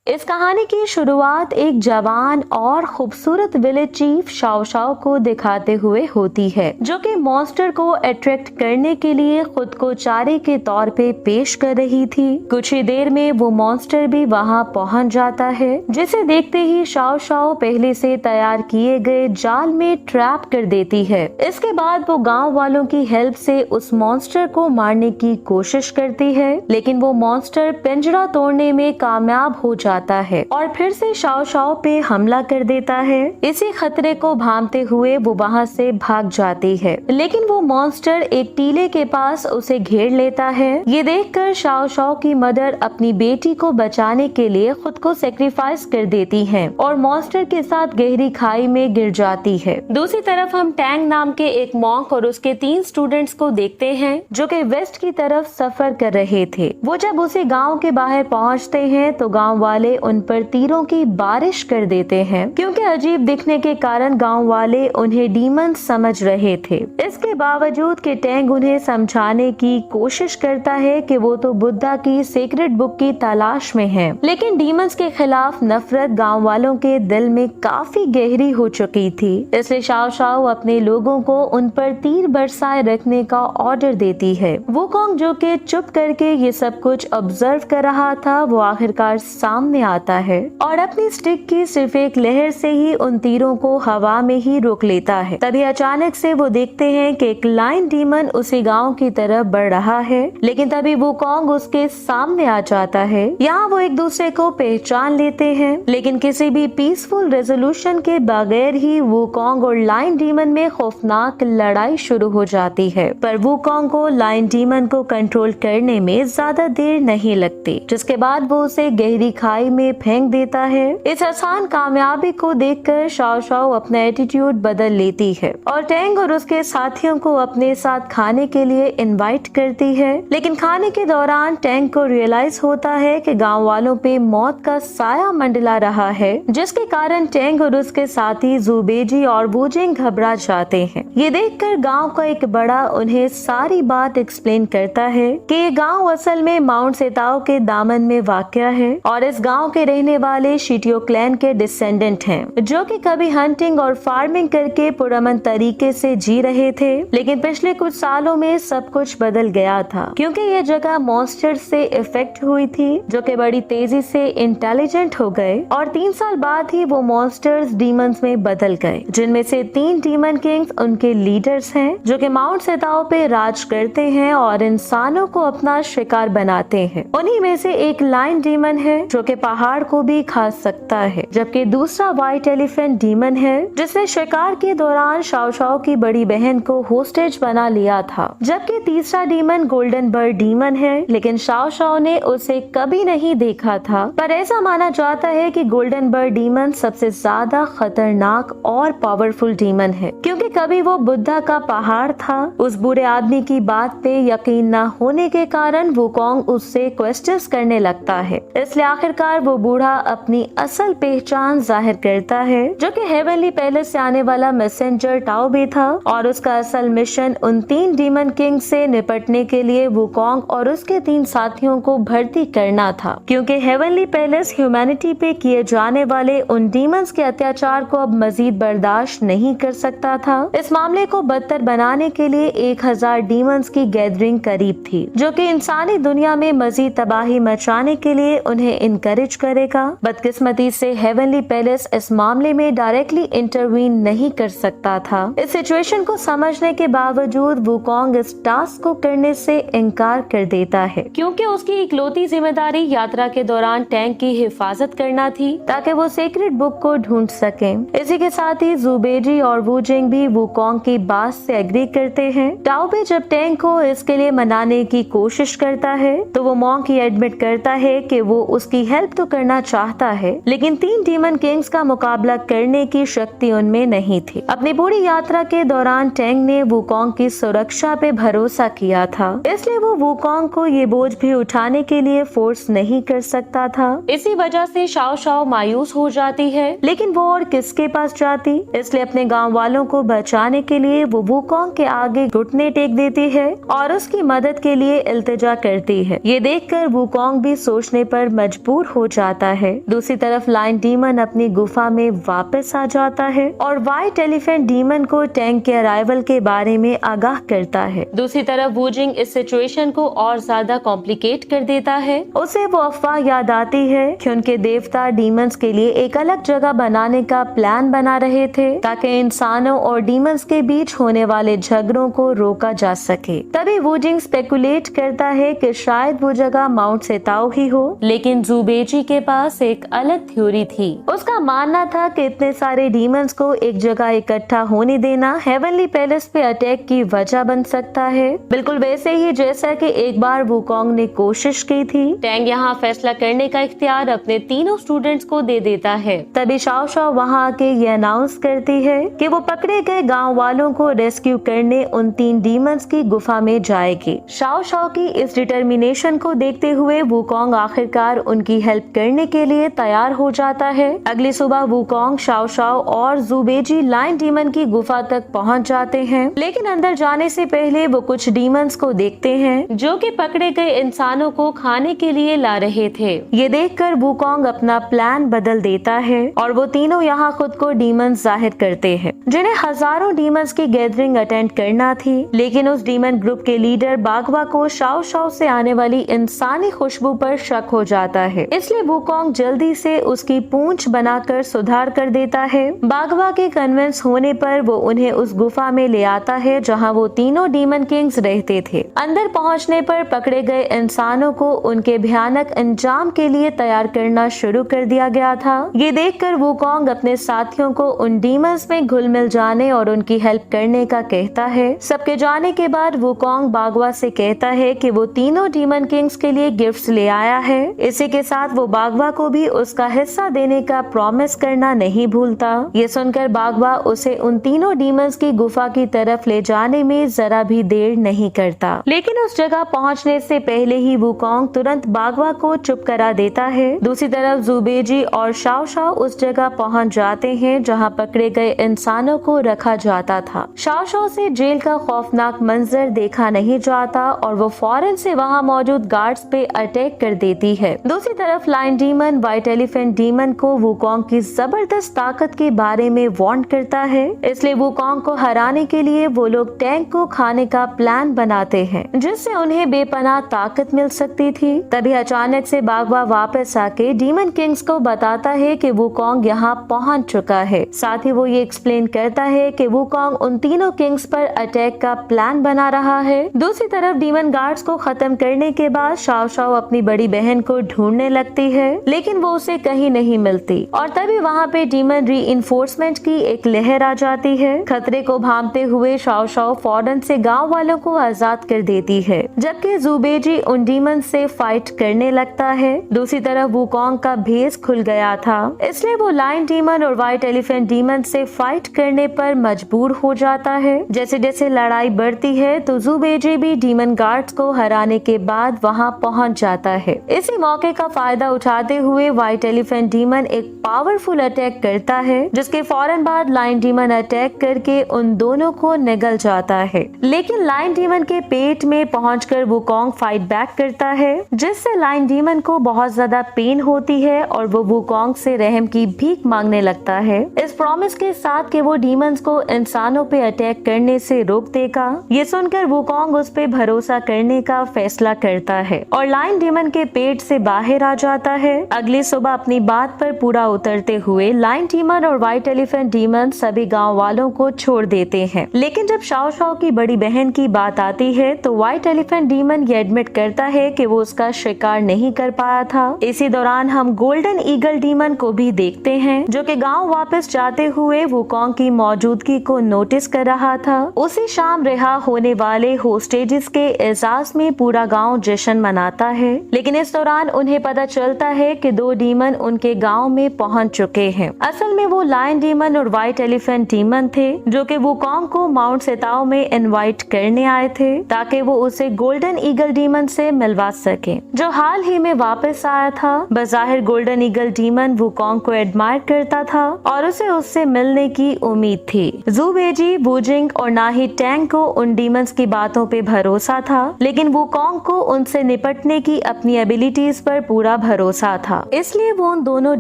इस कहानी की शुरुआत एक जवान और खूबसूरत विलेज चीफ शाओ शाओ को दिखाते हुए होती है, जो कि मॉन्स्टर को अट्रैक्ट करने के लिए खुद को चारे के तौर पे पेश कर रही थी। कुछ ही देर में वो मॉन्स्टर भी वहां पहुंच जाता है, जिसे देखते ही शाओ शाओ पहले से तैयार किए गए जाल में ट्रैप कर देती है। इसके बाद वो गांव वालों की हेल्प से उस मॉन्स्टर को मारने की कोशिश करती है, लेकिन वो मॉन्स्टर पिंजरा तोड़ने में कामयाब हो जाता है और फिर से शाओ शाओ पे हमला कर देता है। इसी खतरे को भांपते हुए वो वहाँ से भाग जाती है, लेकिन वो मॉन्स्टर एक टीले के पास उसे घेर लेता है। ये देखकर शाओ शाओ की मदर अपनी बेटी को बचाने के लिए खुद को सेक्रीफाइस कर देती है और मॉन्स्टर के साथ गहरी खाई में गिर जाती है। दूसरी तरफ हम टैंग नाम के एक मॉन्क और उसके 3 स्टूडेंट्स को देखते हैं, जो कि वेस्ट की तरफ सफर कर रहे थे। वो जब उसी गाँव के बाहर पहुँचते हैं तो गाँव वाले उन पर तीरों की बारिश कर देते हैं, क्योंकि अजीब दिखने के कारण गांव वाले उन्हें डीमन समझ रहे थे। इसके बावजूद कि टैंग उन्हें समझाने की कोशिश करता है कि वो तो बुद्धा की सीक्रेट बुक की तलाश में है, लेकिन डीमंस के खिलाफ नफरत गांव वालों के दिल में काफी गहरी हो चुकी थी। इसलिए शाओ शाओ अपने लोगों को उन पर तीर बरसाए रखने का ऑर्डर देती है। वुकोंग, जो कि चुप करके ये सब कुछ ऑब्जर्व कर रहा था, वो आखिरकार सामने आता है और अपनी स्टिक की सिर्फ एक लहर से ही उन तीरों को हवा में ही रोक लेता है। तभी अचानक से वो देखते हैं कि एक लाइन डीमन उसी गांव की तरफ बढ़ रहा है, लेकिन तभी वुकोंग उसके सामने आ जाता है। यहाँ वो एक दूसरे को पहचान लेते हैं, लेकिन किसी भी पीसफुल रेजोल्यूशन के बगैर ही वुकोंग और लाइन डीमन में खौफनाक लड़ाई शुरू हो जाती है। पर वुकोंग को लाइन डीमन को कंट्रोल करने में ज्यादा देर नहीं लगती, जिसके बाद वो उसे गहरी खाई में फेंक देता है। इस आसान कामयाबी को देखकर शाओ शाओ अपना एटीट्यूड बदल लेती है और टैंग और उसके साथियों को अपने साथ खाने के लिए इनवाइट करती है। लेकिन खाने के दौरान टैंग को रियलाइज होता है कि गांव वालों पे मौत का साया मंडला रहा है, जिसके कारण टैंग और उसके साथी जुबेजी और वूजिंग घबरा जाते हैं। ये देखकर गांव का एक बड़ा उन्हें सारी बात एक्सप्लेन करता है कि ये गांव असल में माउंट सेताओ के दामन में वाक़या है और इस गांव के रहने वाले शिटियो क्लैन के डिसेंडेंट हैं, जो कि कभी हंटिंग और फार्मिंग करके पुरअमन तरीके से जी रहे थे। लेकिन पिछले कुछ सालों में सब कुछ बदल गया था, क्योंकि ये जगह मॉन्स्टर से इफेक्ट हुई थी, जो कि बड़ी तेजी से इंटेलिजेंट हो गए और 3 साल बाद ही वो मॉन्स्टर्स डीमंस में बदल गए, जिनमें से 3 डीमन किंग्स उनके लीडर्स हैं, जो कि माउंट सेताओ पे राज करते हैं और इंसानों को अपना शिकार बनाते हैं। उन्हीं में से एक लाइन डीमन है, जो कि पहाड़ को भी खा सकता है, जबकि दूसरा व्हाइट एलिफेंट डीमन है, जिसने शिकार के दौरान शाओ शाओ की बड़ी बहन को होस्टेज बना लिया था। जबकि तीसरा डीमन गोल्डन बर्ड डीमन है, लेकिन शाओ शाओ ने उसे कभी नहीं देखा था। पर ऐसा माना जाता है कि गोल्डन बर्ड डीमन सबसे ज्यादा खतरनाक और पावरफुल डीमन है, क्योंकि कभी वो बुद्धा का पहाड़ था। उस बुरे आदमी की बात पे यकीन न होने के कारण वुकोंग उससे क्वेश्चंस करने लगता है। इसलिए आखिरकार वो बूढ़ा अपनी असल पहचान जाहिर करता है, जो कि हेवनली पैलेस से आने वाला मैसेंजर टाओ भी था और उसका असल मिशन उन 3 डीमन किंग से निपटने के लिए वुकोंग और उसके 3 साथियों को भर्ती करना था, क्योंकि हेवनली पैलेस ह्यूमैनिटी पे किए जाने वाले उन डीमंस के अत्याचार को अब मजीद बर्दाश्त नहीं कर सकता था। इस मामले को बदतर बनाने के लिए 1000 डीमंस की गैदरिंग करीब थी, जो कि इंसानी दुनिया में मजीद तबाही मचाने के लिए उन्हें इनकरेज करेगा। बदकिस्मती से हेवनली पैलेस इस मामले में डायरेक्टली इंटरवीन नहीं कर सकता था। इस सिचुएशन को समझने के बावजूद वुकोंग इस टास्क को करने से इनकार कर देता है, क्योंकि उसकी इकलौती जिम्मेदारी यात्रा के दौरान टैंक की हिफाजत करना थी, ताकि वो सीक्रेट बुक को ढूंढ सके। इसी के साथ ही जुबेजी और वूजिंग भी वुकोंग की बात से एग्री करते हैं। टाओ भी जब टैंक को इसके लिए मनाने की कोशिश करता है, तो वो मॉन्क ही एडमिट करता है कि वो उसकी हेल्प तो करना चाहता है, लेकिन 3 डीमन किंग्स का मुकाबला करने की शक्ति उनमें नहीं थी। अपनी पूरी यात्रा के दौरान टैंग ने वुकोंग की सुरक्षा पे भरोसा किया था, इसलिए वो वुकोंग को ये बोझ भी उठाने के लिए फोर्स नहीं कर सकता था। इसी वजह से शाओ शाओ मायूस हो जाती है, लेकिन वो और किसके पास जाती, इसलिए अपने गांव वालों को बचाने के लिए वो वुकोंग के आगे घुटने टेक देती है और उसकी मदद के लिए इल्तिजा करती है। ये देखकर वुकोंग भी सोचने पर मजबूर हो जाता है। दूसरी तरफ लायन डीमन अपनी गुफा में वापस आ जाता है और व्हाइट एलिफेंट डीमन को टैंक के अराइवल के बारे में आगाह करता है। दूसरी तरफ वुजिंग इस सिचुएशन को और ज्यादा कॉम्प्लिकेट कर देता है। उसे वो अफवाह याद आती है कि उनके देवता डीमंस के लिए एक अलग जगह बनाने का प्लान बना रहे थे ताकि इंसानों और डीमंस के बीच होने वाले झगड़ों को रोका जा सके। तभी वुजिंग स्पेकुलेट करता है कि शायद वो जगह माउंट सेताओ ही हो, लेकिन ज़ुबेजी के पास एक अलग थ्योरी थी। उसका मानना था कि इतने सारे डीमंस को एक जगह इकट्ठा होने देना हेवनली पैलेस पे अटैक की वजह बन सकता है, बिल्कुल वैसे ही जैसा कि एक बार वुकोंग ने कोशिश की थी। टैंग यहाँ फैसला करने का इख्तियार अपने तीनों स्टूडेंट्स को दे देता है। तभी शाओ शाओ वहाँ आके ये अनाउंस करती है कि वो पकड़े गए गांव वालों को रेस्क्यू करने उन 3 डीमंस की गुफा में जाएगी। शाओ शाओ की इस डिटर्मिनेशन को देखते हुए वुकोंग आखिरकार उनकी हेल्प करने के लिए तैयार हो जाता है। अगली सुबह वुकोंग, शाओ शाओ और ज़ुबेजी लायन डीमन की गुफा तक पहुंच जाते हैं, लेकिन अंदर जाने से पहले वो कुछ डीमंस को देखते हैं जो कि पकड़े गए इंसानों को खाने के लिए ला रहे थे। ये देखकर वुकोंग अपना प्लान बदल देता है और वो तीनों यहाँ खुद को डीमंस जाहिर करते हैं, जिन्हें हजारों डीमंस की गैदरिंग अटेंड करना थी। लेकिन उस डीमन ग्रुप के लीडर बागवा को शाओ शाओ से आने वाली इंसानी खुशबू पर शक हो जाता है, इसलिए वुकोंग जल्दी से उसकी पूंछ बनाकर सुधार कर देता है। बागवा के कन्विंस होने पर वो उन्हें उस गुफा में ले आता है जहाँ वो तीनों डीमन किंग्स रहते थे। अंदर पहुँचने पर पकड़े गए इंसानों को उनके भयानक अंजाम के लिए तैयार करना शुरू कर दिया गया था। ये देखकर वुकोंग अपने साथियों को उन डीमंस में घुल मिल जाने और उनकी हेल्प करने का कहता है। सबके जाने के बाद वुकोंग बागवा से कहता है कि वो तीनों डीमन किंग्स के लिए गिफ्ट्स ले आया है। इसी के साथ वो बागवा को भी उसका हिस्सा देने का प्रॉमिस करना नहीं भूलता। ये सुनकर बागवा उसे उन तीनों डीमंस की गुफा की तरफ ले जाने में जरा भी देर नहीं करता, लेकिन उस जगह पहुंचने से पहले ही वुकोंग तुरंत बागवा को चुप करा देता है। दूसरी तरफ ज़ुबेजी और शाओ शाओ उस जगह पहुंच जाते हैं जहां पकड़े गए इंसानों को रखा जाता था। शाओ शाओ से जेल का खौफनाक मंजर देखा नहीं जाता और वो फौरन से वहां मौजूद गार्ड्स पे अटैक कर देती है। दूसरी तरफ lion demon white elephant demon को वुकोंग की जबरदस्त ताकत के बारे में वार्न करता है, इसलिए वुकोंग को हराने के लिए वो लोग टैंक को खाने का प्लान बनाते हैं, जिससे उन्हें बेपनाह ताकत मिल सकती थी। तभी अचानक से बागवा वापस आके डीमन किंग्स को बताता है कि वुकोंग यहाँ पहुँच चुका है। साथ ही वो ये एक्सप्लेन करता है कि वुकोंग उन तीनों किंग्स पर अटैक का प्लान बना रहा है। दूसरी तरफ डीमन गार्ड्स को खत्म करने के बाद शाओ शाओ अपनी बड़ी बहन को ढूंढने लगती है, लेकिन वो उसे कहीं नहीं मिलती और तभी वहाँ पे डीमन रीइंफोर्समेंट की एक लहर आ जाती है। खतरे को भांपते हुए शाओ शाओ फौरन से गांव वालों को आजाद कर देती है, जबकि ज़ुबेजी उन डीमन से फाइट करने लगता है। दूसरी तरफ वुकोंग का भेस खुल गया था, इसलिए वो लायन डीमन और व्हाइट एलिफेंट डीमन से फाइट करने पर मजबूर हो जाता है। जैसे जैसे लड़ाई बढ़ती है तो ज़ुबेजी भी डीमन गार्ड्स को हराने के बाद वहां पहुंच जाता है। इसी मौके का फायदा उठाते हुए व्हाइट एलिफेंट डीमन एक पावरफुल अटैक करता है, जिसके फौरन बाद लायन डीमन अटैक करके उन दोनों को निगल जाता है। लेकिन लायन डीमन के पेट में पहुंचकर वुकोंग फाइट बैक करता है, जिससे लायन डीमन को बहुत ज्यादा पेन होती है और वो वुकोंग से रहम की भीख मांगने लगता है, इस प्रॉमिस के साथ कि वो डीमंस को इंसानों पे अटैक करने से रोक देगा। ये सुनकर वुकोंग उस पे भरोसा करने का फैसला करता है और लायन डीमन के पेट से बाहर आ जाता है। अगली सुबह अपनी बात पर पूरा उतरते हुए लायन डीमन और व्हाइट एलिफेंट डीमन सभी गाँव वालों को छोड़ देते हैं। लेकिन जब शाओ शाओ की बड़ी बहन की बात आती है तो व्हाइट एलिफेंट डीमन ये एडमिट करता है कि वो उसका शिकार नहीं कर पाया था। इसी दौरान हम गोल्डन ईगल डीमन को भी देखते हैं, जो कि गांव वापस जाते हुए वुकोंग की मौजूदगी को नोटिस कर रहा था। उसी शाम रिहा होने वाले होस्टेजेस के एजाज में पूरा गांव जश्न मनाता है, लेकिन इस दौरान उन्हें पता चलता है कि 2 डीमन उनके गांव में पहुंच चुके हैं। असल में वो लायन डीमन और व्हाइट एलिफेंट डीमन थे, जो कि वुकोंग को माउंट सेताओ में इनवाइट करने आए थे ताकि वो उसे गोल्डन ईगल डीमन से मिलवा सके, जो हाल ही में वापस आया था। बज़ाहिर गोल्डन ईगल डीमन वुकोंग को एडमायर करता था और उसे उससे मिलने की उम्मीद थी। ज़ुबेजी, वुजिंग और ना ही टैंग को उन डीमंस की बातों पे भरोसा था, लेकिन वुकोंग को उनसे निपटने की अपनी एबिलिटीज पर पूरा भरोसा था। इसलिए वो उन दोनों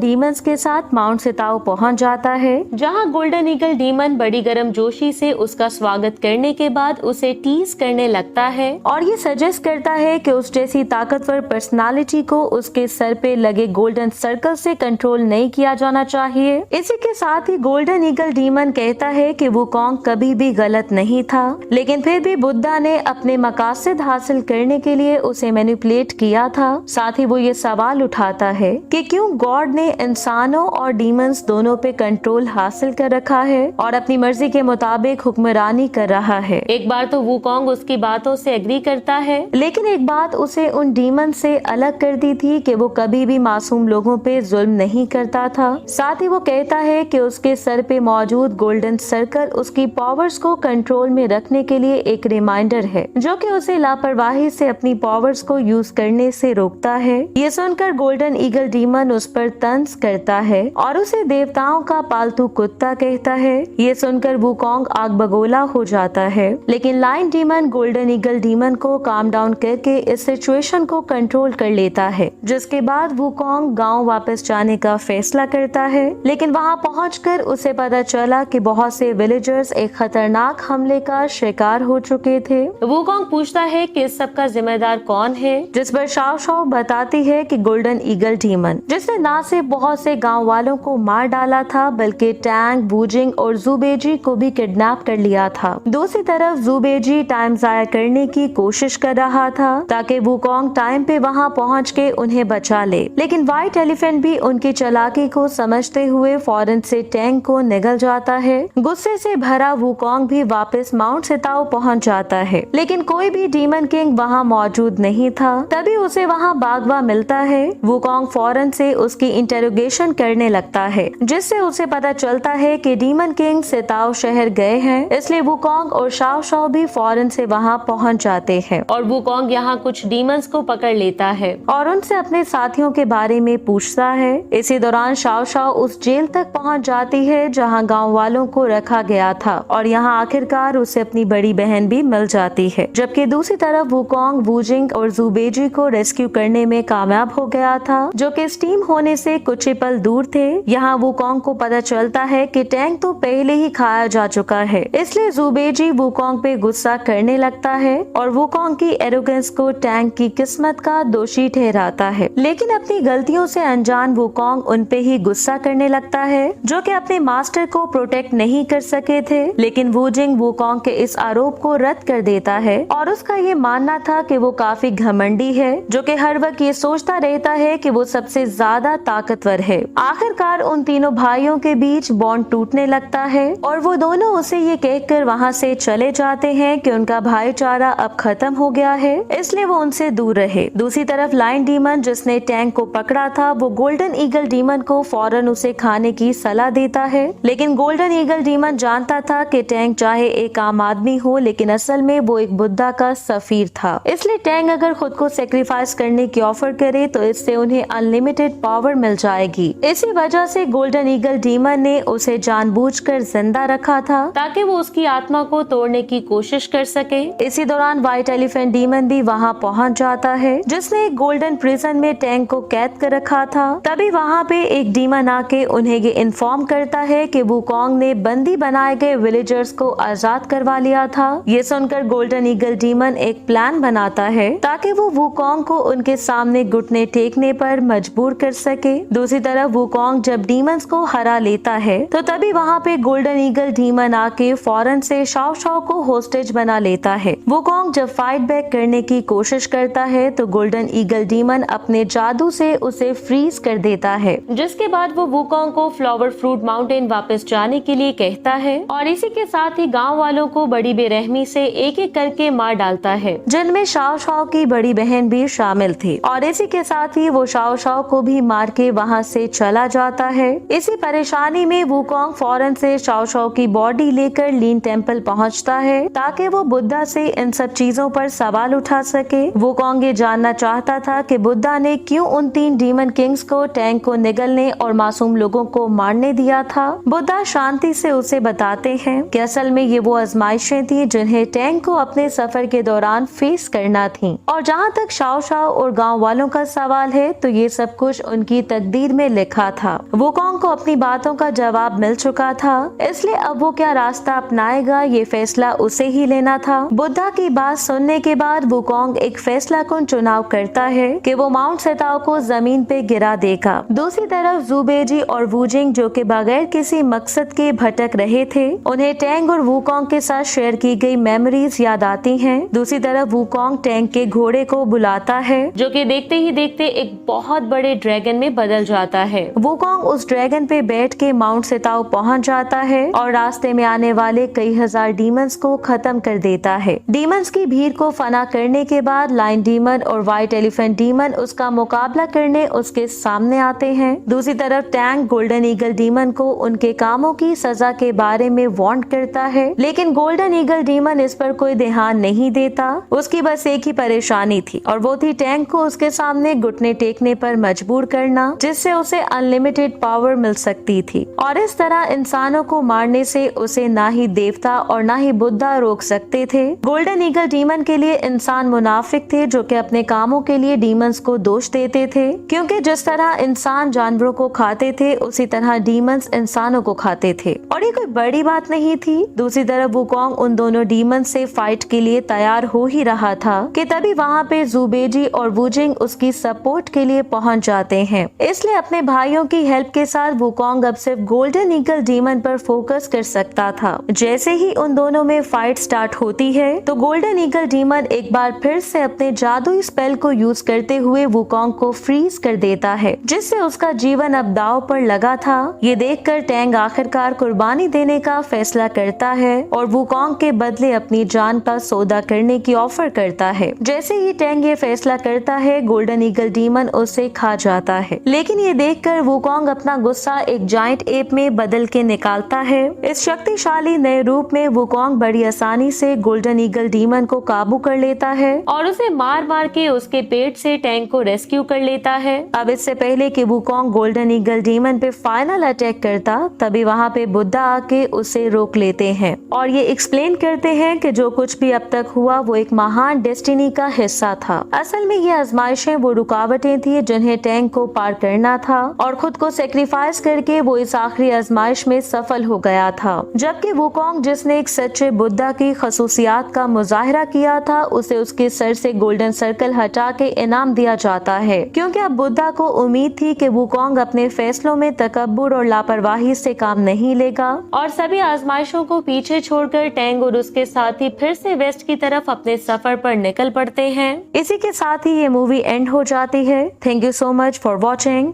डीमंस के साथ माउंट सिताओ पहुंच जाता है, जहां गोल्डन ईगल डीमन बड़ी गर्मजोशी से उसका स्वागत करने के बाद उसे टीज करने लगता है और ये सजेस्ट करता है कि उस जैसी ताकतवर पर्सनालिटी को उसके सर पे लगे गोल्डन सर्कल से कंट्रोल नहीं किया जाना चाहिए। इसी के साथ ही गोल्डन ईगल डीमन कहता है कि वुकोंग कभी भी गलत नहीं था, लेकिन फिर भी बुद्धा ने अपने मकासद हासिल करने के लिए उसे मैनिपुलेट किया था। साथ ही वो ये सवाल उठाता है कि क्यों गॉड ने इंसानों और डीमंस दोनों पे कंट्रोल हासिल कर रखा है और अपनी मर्जी के मुताबिक हुक्मरानी कर रहा है। एक बार तो वुकोंग उसकी बातों से एग्री करता है, लेकिन एक बात उसे उन डीमन से अलग कर दी थी कि वो कभी भी मासूम लोगों पे जुल्म नहीं करता था। साथ ही वो कहता है कि उसके सर पे मौजूद गोल्डन सर्कल उसकी पावर्स को कंट्रोल में रखने के लिए एक रिमाइंडर है, जो कि उसे लापरवाही से अपनी पावर्स को यूज करने से रोकता है। ये सुनकर गोल्डन ईगल डीमन उस पर तंज करता है और उसे देवताओं का पालतू कुत्ता कहता है। ये सुनकर वुकोंग आग बगोला हो जाता है, लेकिन line demon golden eagle demon को काम डाउन करके इस सिचुएशन को कंट्रोल कर लेता है, जिसके बाद वुकोंग गांव वापस जाने का फैसला करता है। लेकिन वहां पहुंचकर उसे पता चला कि बहुत से विलेजर्स एक खतरनाक हमले का शिकार हो चुके थे। वुकोंग पूछता है कि इस सब का जिम्मेदार कौन है, जिस पर शाओ शाओ बताती है कि गोल्डन ईगल डीमन, जिसने ना सिर्फ बहुत से गांव वालों को मार डाला था बल्कि टैंग, वूजिंग और ज़ुबेजी को भी किडनैप कर लिया था। दूसरी तरफ ज़ुबेजी टाइम जाया करने की कोशिश कर रहा था ताकि वुकोंग टाइम पे वहां पहुंच के उन्हें बचा ले, लेकिन व्हाइट एलिफेंट भी उनकी चालाकी को समझते हुए फौरन से टैंक को निगल जाता है। गुस्से से भरा वुकोंग भी वापस माउंट सिताओ पहुंच जाता है, लेकिन कोई भी डीमन किंग वहां मौजूद नहीं था। तभी उसे वहां बागवा मिलता है। वुकोंग फौरन से उसकी इंटेरोगेशन करने लगता है, जिससे उसे पता चलता है कि डीमन किंग सिताओ शहर गए हैं। इसलिए वुकोंग और शाओ शाओ भी फौरन से वहां पहुंच जाते हैं और वुकोंग यहाँ कुछ डीमंस को पकड़ लेता है और उनसे अपने साथियों के बारे में पूछता है। इसी दौरान शाओ शाओ उस जेल तक पहुंच जाती है जहां गांव वालों को रखा गया था और यहां आखिरकार उसे अपनी बड़ी बहन भी मिल जाती है। जबकि दूसरी तरफ वुकोंग वूजिंग और ज़ुबेजी को रेस्क्यू करने में कामयाब हो गया था, जो कि स्टीम होने से कुछ ही पल दूर थे। यहाँ वुकोंग को पता चलता है कि टैंक तो पहले ही खाया जा चुका है, इसलिए ज़ुबेजी वुकोंग पे गुस्सा करने लगता है और वुकोंग की एरोगेंस को टैंक की किस्मत का दोषी ठहराता है। लेकिन अपनी गलतियों से अनजान वुकोंग उन पे ही गुस्सा करने लगता है, जो कि अपने मास्टर को प्रोटेक्ट नहीं कर सके थे। लेकिन वूजिंग वुकोंग के इस आरोप को रद्द कर देता है और उसका ये मानना था कि वो काफी घमंडी है, जो कि हर वक्त ये सोचता रहता है कि वो सबसे ज्यादा ताकतवर है। आखिरकार उन तीनों भाइयों के बीच बॉन्ड टूटने लगता है और वो दोनों उसे ये कहकर वहाँ से चले जाते हैं कि उनका भाईचारा अब खत्म हो गया है, इसलिए वो उनसे दूर रहे। दूसरी तरफ लाइन डीमन, जिसने टैंक को पकड़ा था, वो गोल्डन ईगल डीमन को फौरन उसे खाने की सलाह देता है। लेकिन गोल्डन ईगल डीमन जानता था कि टैंक चाहे एक आम आदमी हो, लेकिन असल में वो एक बुद्धा का सफीर था। इसलिए टैंक अगर खुद को सेक्रीफाइस करने की ऑफर करे तो इससे उन्हें अनलिमिटेड पावर मिल जाएगी। इसी वजह से गोल्डन ईगल डीमन ने उसे जानबूझकर जिंदा रखा था ताकि वो उसकी आत्मा को तोड़ने की कोशिश कर सके। इसी दौरान व्हाइट एलिफेंट डीमन भी वहाँ पहुँच जाता है, जिसने एक गोल्डन प्रिजन में टैंक को कैद कर रखा था। तभी वहाँ पे एक डीमन आके उन्हें ये इन्फॉर्म करता है कि वुकोंग ने बंदी बनाए गए विलेजर्स को आजाद करवा लिया था। ये सुनकर गोल्डन ईगल डीमन एक प्लान बनाता है ताकि वो वुकोंग को उनके सामने घुटने टेकने पर मजबूर कर सके। दूसरी तरफ वुकोंग जब डीमंस को हरा लेता है तो तभी वहाँ पे गोल्डन ईगल डीमन आके फौरन से शाओ शाओ को होस्टेज बना लेता है। वुकोंग जब फाइट बैक करने की कोशिश करता है तो गोल्डन ईगल डीमन अपने जादू से उसे फ्रीज कर देता है, जिसके बाद वो वुकोंग को फ्लावर फ्रूट माउंटेन वापस जाने के लिए कहता है और इसी के साथ ही गांव वालों को बड़ी बेरहमी से एक एक करके मार डालता है, जिनमें शाओ शाओ की बड़ी बहन भी शामिल थी। और इसी के साथ ही वो शाओ शाओ को भी मार के वहाँ से चला जाता है। इसी परेशानी में वुकोंग फौरन से शाओ शाओ की बॉडी लेकर लीन टेम्पल पहुँचता है ताकि वो बुद्धा से इन सब चीजों पर सवाल उठा सके। वुकोंग ये जानना चाहता था कि बुद्धा ने क्यों उन 3 डीमन किंग्स को टैंक को निगलने और मासूम लोगों को मारने दिया था। बुद्धा शांति से उसे बताते हैं कि असल में ये वो आजमाइशें थी जिन्हें टैंक को अपने सफर के दौरान फेस करना थी। और जहाँ तक शाओ शाओ और गाँव वालों का सवाल है तो ये सब कुछ उनकी तकदीर में लिखा था। वुकोंग को अपनी बातों का जवाब मिल चुका था, इसलिए अब वो क्या रास्ता अपनाएगा ये फैसला उसे ही लेना था। बुद्धा की बात सुनने के बाद वुकोंग एक फैसला कुन चुनाव करता है कि वो माउंट सेताओ को जमीन पे गिरा देगा। दूसरी तरफ जू बेजी और वूजिंग जो कि बगैर किसी मकसद के भटक रहे थे, उन्हें टैंग और वुकोंग के साथ शेयर की गई मेमोरीज याद आती हैं। दूसरी तरफ वुकोंग टैंग के घोड़े को बुलाता है जो कि देखते ही देखते एक बहुत बड़े ड्रैगन में बदल जाता है। वुकोंग उस ड्रैगन पे बैठ के माउंट सेताओ पहुंच जाता है और रास्ते में आने वाले कई हजार डीमंस को खत्म कर देता है। डीमंस की भीड़ को फना करने के बाद लाइन डीमन और व्हाइट एलिफेंट डीमन उसका मुकाबला करने उसके सामने आते हैं। दूसरी तरफ टैंग गोल्डन ईगल डीमन को उनके कामों की सजा के बारे में वार्न करता है, लेकिन गोल्डन ईगल डीमन इस पर कोई ध्यान नहीं देता। उसकी बस एक ही परेशानी थी और वो थी टैंग को उसके सामने घुटने टेकने पर मजबूर करना, जिससे उसे अनलिमिटेड पावर मिल सकती थी। और इस तरह इंसानों को मारने से उसे ना ही देवता और ना ही बुद्धा रोक सकते थे। गोल्डन ईगल डीमन के लिए इंसान मुनाफिक थे जो कि अपने कामों के लिए डीमंस को दोष देते थे, क्योंकि जिस तरह इंसान जानवरों को खाते थे उसी तरह डीमंस इंसानों को खाते थे और ये कोई बड़ी बात नहीं थी। दूसरी तरफ वुकोंग उन दोनों डीमंस से फाइट के लिए तैयार हो ही रहा था कि तभी वहाँ पे जू बेजी और वूजिंग उसकी सपोर्ट के लिए पहुँच जाते हैं। इसलिए अपने भाइयों की हेल्प के साथ वुकोंग अब सिर्फ गोल्डन ईगल डीमन पर फोकस कर सकता था। जैसे ही उन दोनों में फाइट स्टार्ट होती है तो गोल्डन ईगल डीमन एक बार फिर से अपने जादुई स्पेल को यूज करते हुए वुकोंग को फ्रीज कर देता है, जिससे उसका जीवन अब दांव पर लगा था। ये देखकर टैंग आखिरकार कुर्बानी देने का फैसला करता है और वुकोंग के बदले अपनी जान का सौदा करने की ऑफर करता है। जैसे ही टैंग ये फैसला करता है गोल्डन ईगल डीमन उसे खा जाता है, लेकिन ये देखकर वुकोंग अपना गुस्सा एक जायंट एप में बदल के निकालता है। इस शक्तिशाली नए रूप में वुकोंग बड़ी आसानी से गोल्डन ईगल डीमन को काबू कर लेता है और उसे मार मार के उसके पेट से टैंग को रेस्क्यू कर लेता है। अब इससे पहले कि वुकोंग गोल्डन ईगल डीमन पे फाइनल अटैक करता, तभी वहाँ पे बुद्धा आके उसे रोक लेते हैं और ये एक्सप्लेन करते हैं कि जो कुछ भी अब तक हुआ वो एक महान डेस्टिनी का हिस्सा था। असल में ये आजमाइशें वो रुकावटें थी जिन्हें टैंग को पार करना था और खुद को सेक्रीफाइस करके वो इस आखिरी आजमाइश में सफल हो गया था। जबकि वुकोंग जिसने एक सच्चे बुद्धा की खसूसियात का मुजाहिरा किया था, उसे उसके सर से गोल्डन सर्कल हटा के इनाम दिया जाता है, क्योंकि अब बुद्धा को उम्मीद थी कि वुकोंग अपने फैसलों में तकब्बुर और लापरवाही से काम नहीं लेगा और सभी आजमाइशों को पीछे छोड़कर टैंग और उसके साथी फिर से वेस्ट की तरफ अपने सफर पर निकल पड़ते हैं। इसी के साथ ही ये मूवी एंड हो जाती है। Thank you so much for watching.